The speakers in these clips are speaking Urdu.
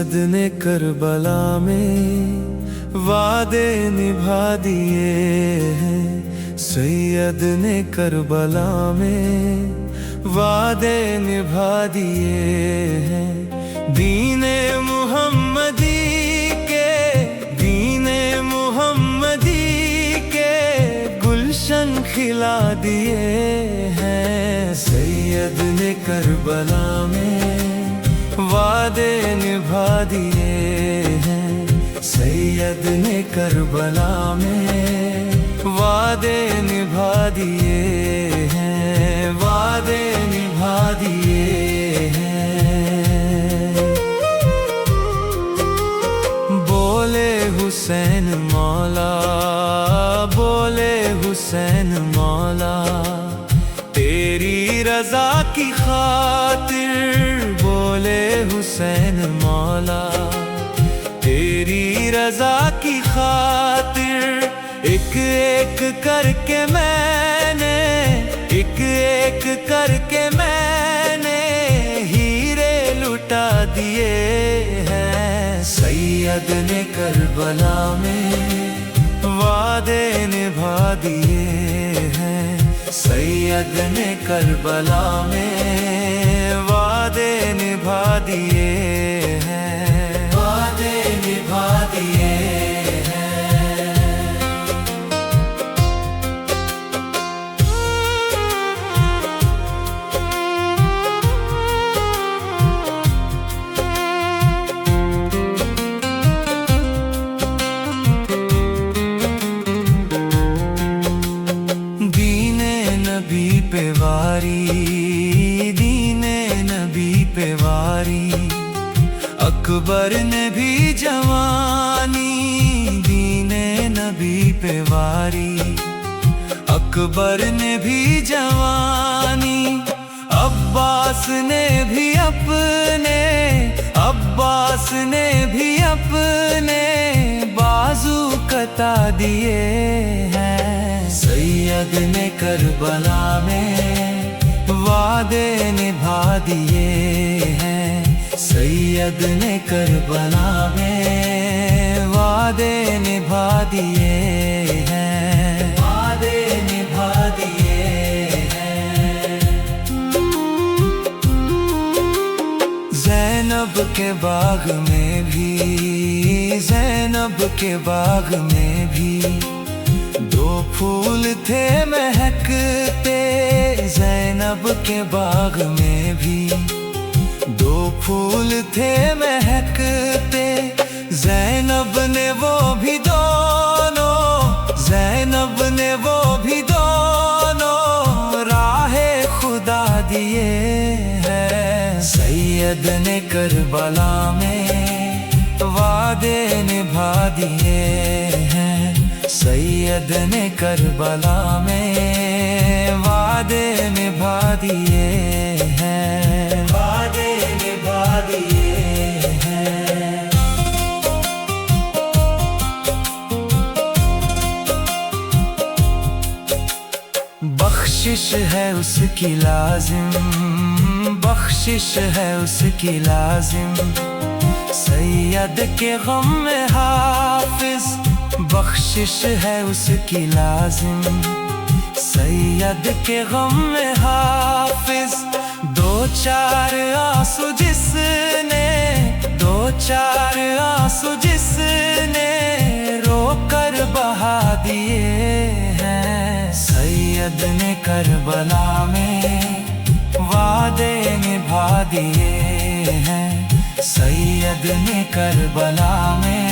سید نے کربلا میں وعدے نبھا دیے ہیں، سید نے کربلا میں وعدے نبھا دیے ہیں، دین محمدی کے گلشن کھلا دیے ہیں، سید نے کربلا میں وعدے نبھا دیے ہیں، سید نے کربلا میں وعدے نبھا دیے ہیں، وعدے نبھا دیے ہیں۔ بولے حسین مولا، بولے حسین مولا، تیری رضا کی خاطر بولے حسین مولا، تیری رضا کی خاطر ایک ایک کر کے میں نے، ایک ایک کر کے میں نے ہیرے لٹا دیے ہیں، سید نے کربلا میں وعدے نبھا دیے ہیں، سید نے کربلا میں وعدے نبھا دیے ہیں، وعدے نبھا دیے ہیں۔ پہ واری، دین نبی پہ واری، اکبر نے بھی جوانی، دین نبی پہ واری، اکبر نے بھی جوانی، عباس نے بھی اپنے، عباس نے بھی اپنے بازو کتا دیے ہیں، سید نے کربلا میں وعدے نبھا دیے ہیں، سید نے کربلا میں وعدے نبھا دیے ہیں، وعدے نبھا دیے ہیں۔ زینب کے باغ میں بھی، زینب کے باغ میں بھی دو پھول تھے مہکتے، زینب کے باغ میں بھی دو پھول تھے مہکتے، زینب نے وہ بھی دونوں، زینب نے وہ بھی دونوں راہ خدا دیے ہیں، سید نے کربلا میں وعدے نبھا دیے ہیں، سید نے کربلا میں وعدے نبھا دیے ہیں، وعدے نبھا دیے ہیں۔ بخشش ہے اس کی لازم، بخشش ہے اس کی لازم، سید کے غم میں حافظ، بخشش ہے اس کی لازم، سید کے غم میں حافظ، دو چار آنسو جس نے، دو چار آنسو جس نے رو کر بہا دیے ہیں، سید نے کربلا میں وعدے نبھا دیے ہیں، سید نے کربلا میں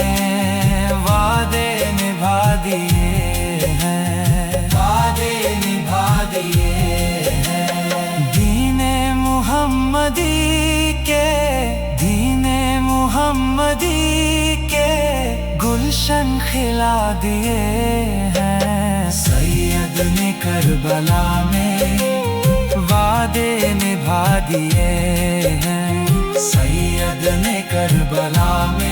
وعدے نبھا دیے ہیں، وعدے نبھا دیے ہیں۔ دین محمدی کے، دین محمدی کے گلشن کھلا دیے ہیں، سید نے کربلا میں وعدے نبھا دیے ہیں، سید نے کربلا میں